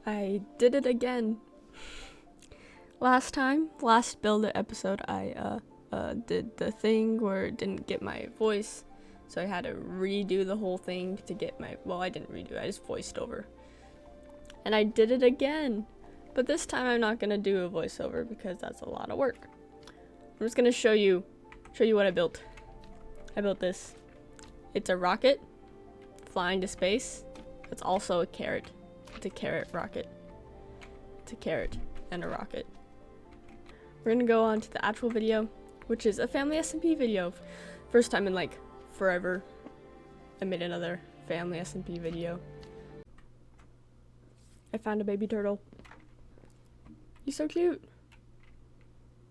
I did it again. Last build episode, I did the thing where it didn't get my voice, so I had to redo the whole thing to get my, well, I didn't redo it, I just voiced over. And I did it again, but this time I'm not gonna do a voiceover because that's a lot of work. I'm just gonna show you what I built. I built this. It's a rocket flying to space. It's also a carrot. It's a carrot rocket. It's a carrot and a rocket. We're gonna go on to the actual video, which is a family FSMP video. First time in like forever I made another family FSMP video. I found a baby turtle. He's so cute.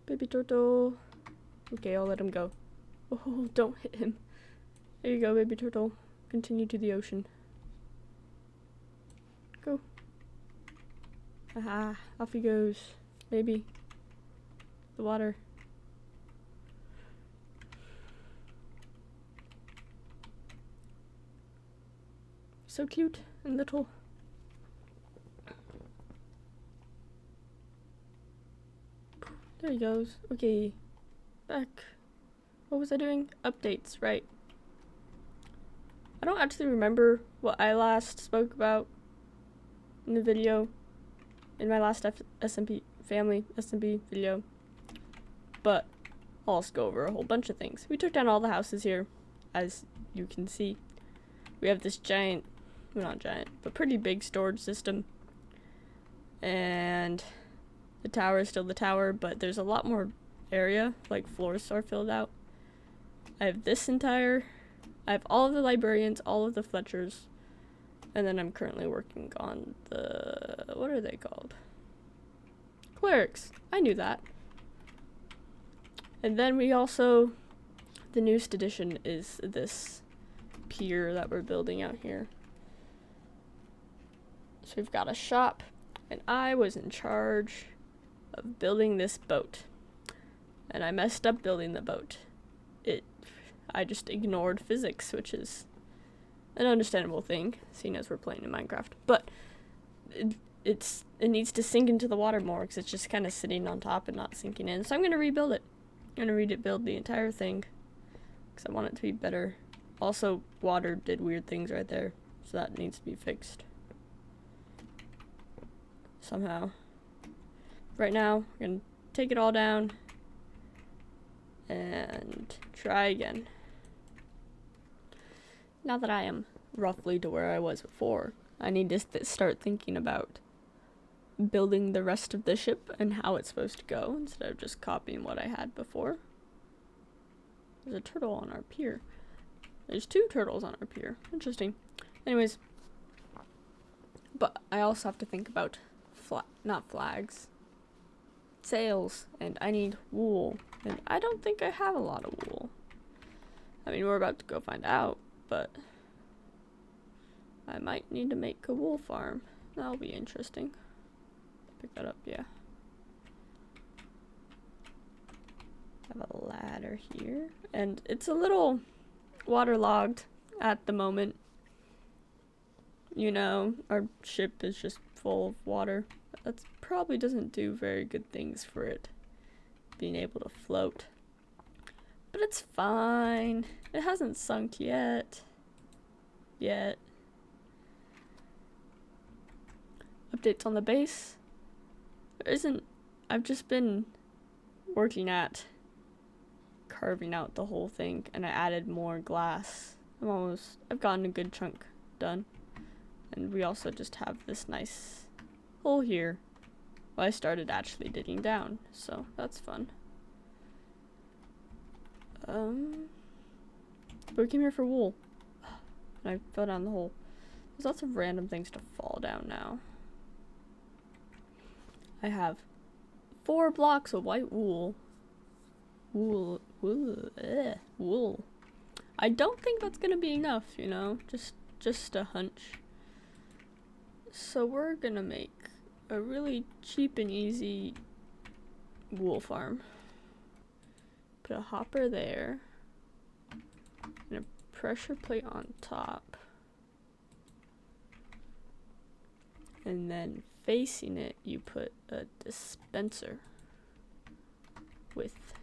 Baby turtle. Okay, I'll let him go. Oh, don't hit him. There you go, baby turtle. Continue to the ocean. Go. Aha, off he goes. Maybe. The water. So cute and little. There he goes. Okay. Back. What was I doing? Updates, right. I don't actually remember what I last spoke about in the video. In my last FSMP family FSMP video. But I'll just go over a whole bunch of things. We took down all the houses here, as you can see. We have this giant, well, not giant, but pretty big storage system. And the tower is still the tower, but there's a lot more area, like floors are filled out. I have I have all of the librarians, all of the Fletchers, and then I'm currently working on the, what are they called? Clerics. I knew that. And then we also, the newest addition is this pier that we're building out here. So we've got a shop, and I was in charge of building this boat. And I messed up building the boat. I just ignored physics, which is an understandable thing, seeing as we're playing in Minecraft. But it needs to sink into the water more, because it's just kind of sitting on top and not sinking in. So I'm going to rebuild it. I'm going to rebuild the entire thing, because I want it to be better. Also, water did weird things right there, so that needs to be fixed. Somehow. Right now, we're going to take it all down and try again. Now that I am roughly to where I was before, I need to start thinking about building the rest of the ship and how it's supposed to go instead of just copying what I had before. There's a turtle on our pier. There's 2 turtles on our pier. Interesting. Anyways, but I also have to think about not flags, sails, and I need wool, and I don't think I have a lot of wool. I mean, we're about to go find out, but I might need to make a wool farm. That'll be interesting. Pick that up, yeah. I have a ladder here, and it's a little waterlogged at the moment. You know, our ship is just full of water. That probably doesn't do very good things for it being able to float. But it's fine. It hasn't sunk yet. Updates on the base. There isn't. I've just been working at carving out the whole thing, and I added more glass. I've gotten a good chunk done. And we also just have this nice hole here. Well, I started actually digging down, so that's fun. But we came here for wool. And I fell down the hole. There's lots of random things to fall down now. I have 4 blocks of white wool. Wool. I don't think that's gonna be enough, you know? Just a hunch. So we're gonna make a really cheap and easy wool farm. Put a hopper there. And a pressure plate on top. and then facing it you put a dispenser with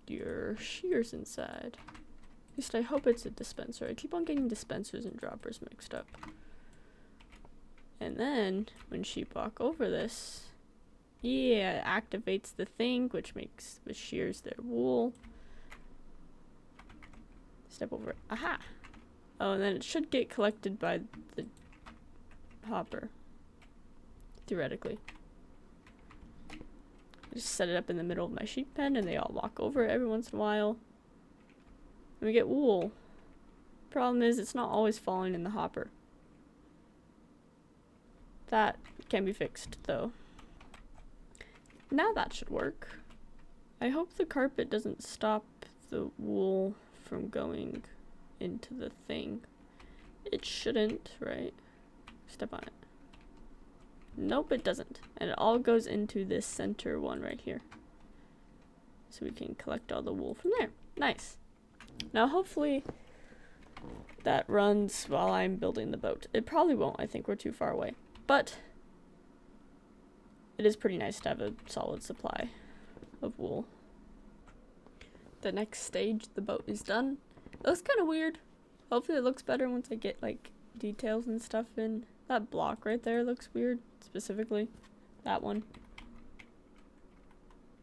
your shears inside. At least I hope it's a dispenser. I keep on getting dispensers and droppers mixed up. And then when sheep walk over this, yeah, it activates the thing, which shears their wool. Step over. Aha! Oh, and then it should get collected by the hopper. Theoretically. I just set it up in the middle of my sheep pen and they all walk over it every once in a while. And we get wool. Problem is, it's not always falling in the hopper. That can be fixed, though. Now that should work. I hope the carpet doesn't stop the wool from going into the thing. It shouldn't, right? Step on it. Nope, it doesn't. And it all goes into this center one right here. So we can collect all the wool from there. Nice. Now hopefully that runs while I'm building the boat. It probably won't. I think we're too far away. But it is pretty nice to have a solid supply of wool. The next stage, the boat is done. It looks kind of weird. Hopefully it looks better once I get like details and stuff in. That block right there looks weird, specifically. That one.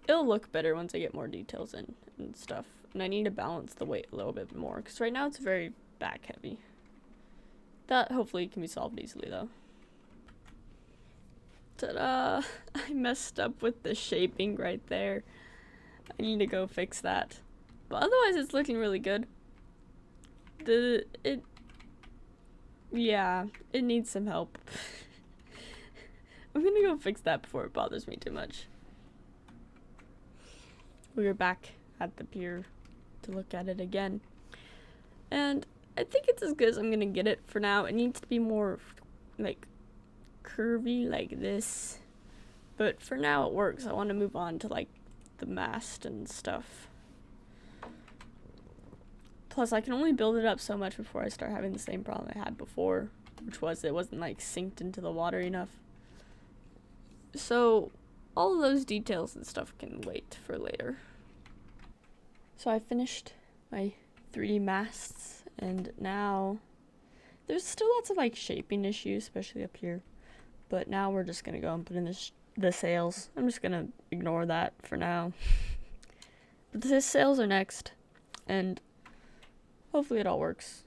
It'll look better once I get more details in and stuff. And I need to balance the weight a little bit more, because right now it's very back heavy. That hopefully can be solved easily though. Ta-da! I messed up with the shaping right there. I need to go fix that. But otherwise it's looking really good. Yeah, it needs some help. I'm gonna go fix that before it bothers me too much. We are back at the pier to look at it again. And I think it's as good as I'm gonna get it for now. It needs to be more like curvy like this. But for now it works. I want to move on to like the mast and stuff. Plus I can only build it up so much before I start having the same problem I had before, which was it wasn't like synced into the water enough. So all of those details and stuff can wait for later. So I finished my 3 masts, and now there's still lots of like shaping issues, especially up here. But now we're just gonna go and put in the sails. I'm just gonna ignore that for now. But the sails are next, and hopefully it all works.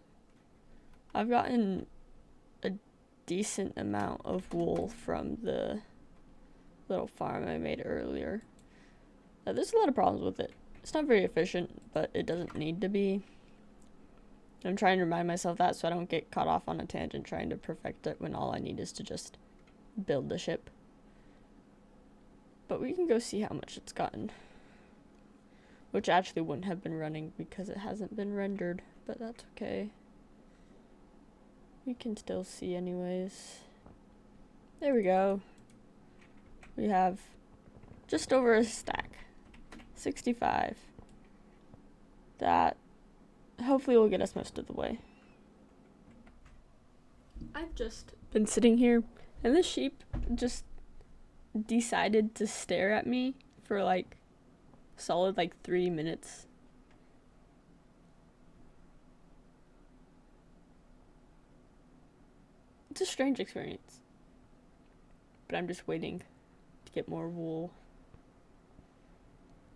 I've gotten a decent amount of wool from the little farm I made earlier. Now, there's a lot of problems with it. It's not very efficient, but it doesn't need to be. I'm trying to remind myself that so I don't get caught off on a tangent trying to perfect it when all I need is to just build the ship. But we can go see how much it's gotten. Which actually wouldn't have been running because it hasn't been rendered, but that's okay. We can still see anyways. There we go. We have just over a stack. 65. That hopefully will get us most of the way. I've just been sitting here and this sheep just decided to stare at me for like solid like 3 minutes. It's a strange experience. But I'm just waiting to get more wool.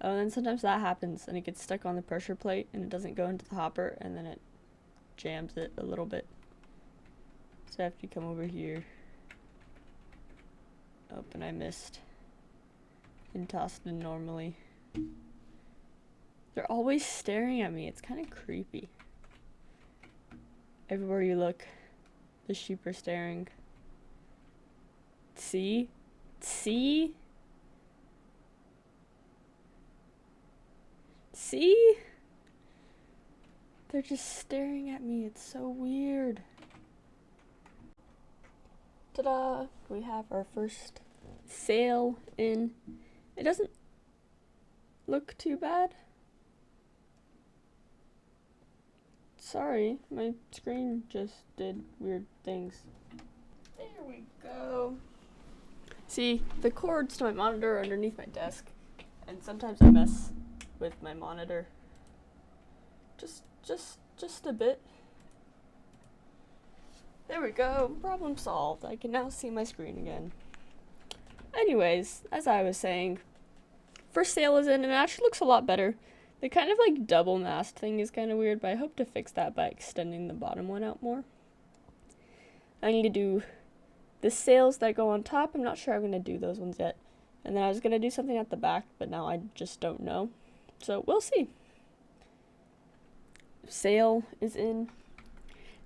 Oh, and then sometimes that happens and it gets stuck on the pressure plate and it doesn't go into the hopper and then it jams it a little bit. So I have to come over here. Oh, and I missed. And tossed in normally. They're always staring at me. It's kind of creepy. Everywhere you look, the sheep are staring. See? See? See? They're just staring at me. It's so weird. Ta-da! We have our first sail in. It doesn't look too bad. Sorry, my screen just did weird things. There we go. See, the cords to my monitor are underneath my desk, and sometimes I mess with my monitor. Just a bit. There we go. Problem solved. I can now see my screen again. Anyways, as I was saying, first sail is in, and it actually looks a lot better. The kind of like double mast thing is kind of weird, but I hope to fix that by extending the bottom one out more. I need to do the sails that go on top. I'm not sure I'm going to do those ones yet. And then I was going to do something at the back, but now I just don't know. So we'll see. Sail is in.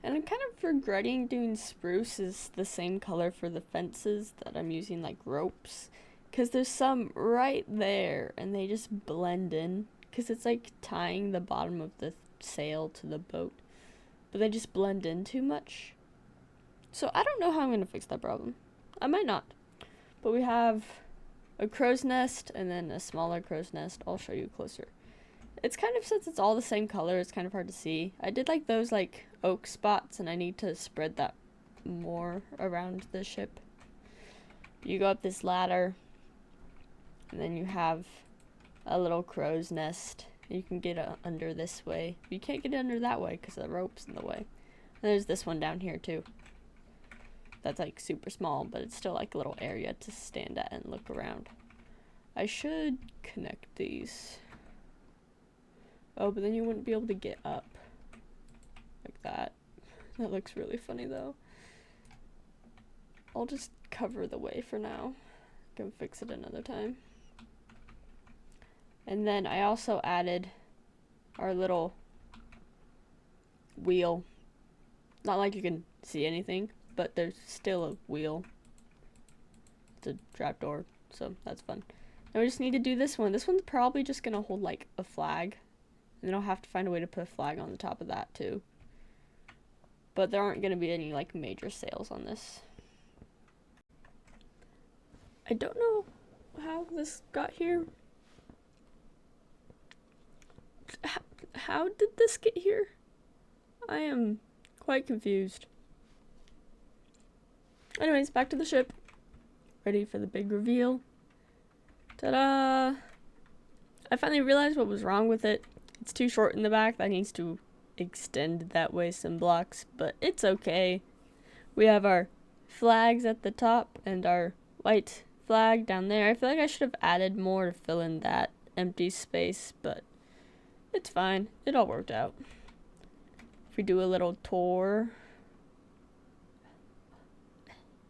And I'm kind of regretting doing spruce is the same color for the fences that I'm using like ropes. Because there's some right there and they just blend in. Because it's like tying the bottom of the sail to the boat. But they just blend in too much. So I don't know how I'm going to fix that problem. I might not. But we have a crow's nest and then a smaller crow's nest. I'll show you closer. It's kind of, since it's all the same color, it's kind of hard to see. I did like those like oak spots and I need to spread that more around the ship. You go up this ladder and then you have a little crow's nest. You can get under this way. You can't get under that way because the rope's in the way. And there's this one down here too. That's like super small, but it's still like a little area to stand at and look around. I should connect these. Oh, but then you wouldn't be able to get up like that. That looks really funny though. I'll just cover the way for now. I can fix it another time. And then I also added our little wheel. Not like you can see anything, but there's still a wheel. It's a trapdoor, so that's fun. Now we just need to do this one. This one's probably just gonna hold like a flag. And then I'll have to find a way to put a flag on the top of that too. But there aren't gonna be any like major sails on this. I don't know how this got here. How did this get here? I am quite confused. Anyways, back to the ship. Ready for the big reveal. Ta-da! I finally realized what was wrong with it. It's too short in the back. That needs to extend that way some blocks, but it's okay. We have our flags at the top and our white flag down there. I feel like I should have added more to fill in that empty space, but it's fine. It all worked out. If we do a little tour,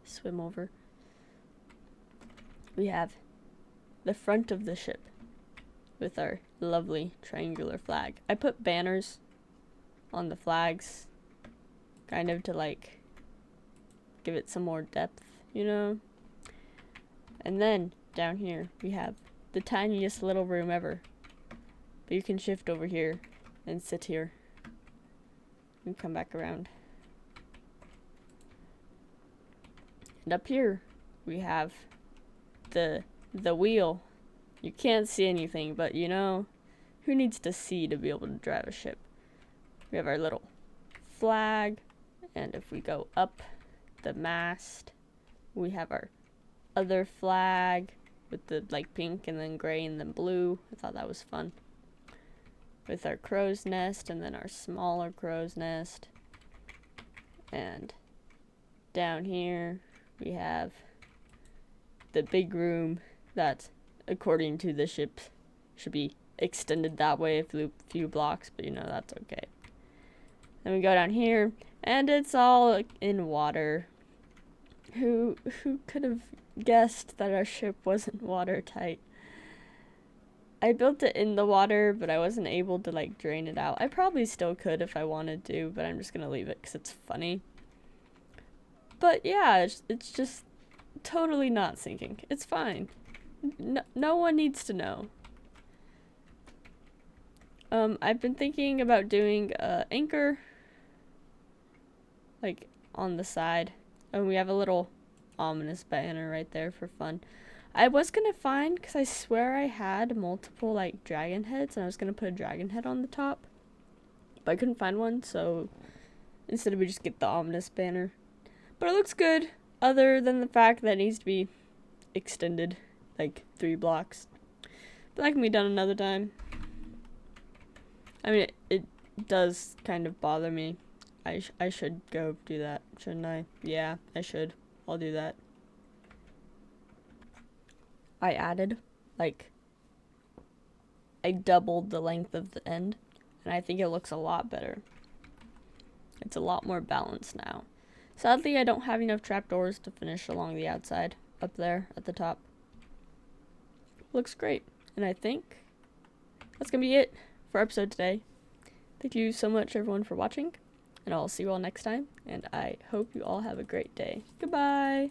swim over, we have the front of the ship with our lovely triangular flag. I put banners on the flags, kind of to like give it some more depth, you know? And then down here we have the tiniest little room ever. But you can shift over here and sit here and come back around. And up here we have the wheel. You can't see anything, but you know, who needs to see to be able to drive a ship? We have our little flag, and if we go up the mast, we have our other flag with the like pink and then gray and then blue. I thought that was fun. With our crow's nest and then our smaller crow's nest. And down here we have the big room that, according to the ship, should be extended that way a few blocks, but you know, that's okay. Then we go down here and it's all in water. Who could have guessed that our ship wasn't watertight? I built it in the water, but I wasn't able to like drain it out. I probably still could if I wanted to, but I'm just gonna leave it because it's funny. But yeah, it's just totally not sinking. It's fine. No one needs to know. I've been thinking about doing anchor like on the side, and we have a little ominous banner right there for fun. I was gonna find, because I swear I had multiple like dragon heads, and I was gonna put a dragon head on the top, but I couldn't find one, so instead we just get the ominous banner. But it looks good. other than the fact that it needs to be extended like 3 blocks. But that can be done another time. I mean, it does kind of bother me. I should go do that, shouldn't I? Yeah, I should. I'll do that. I added, like, I doubled the length of the end, and I think it looks a lot better. It's a lot more balanced now. Sadly, I don't have enough trapdoors to finish along the outside, up there at the top. Looks great, and I think that's gonna be it for our episode today. Thank you so much, everyone, for watching, and I'll see you all next time, and I hope you all have a great day. Goodbye!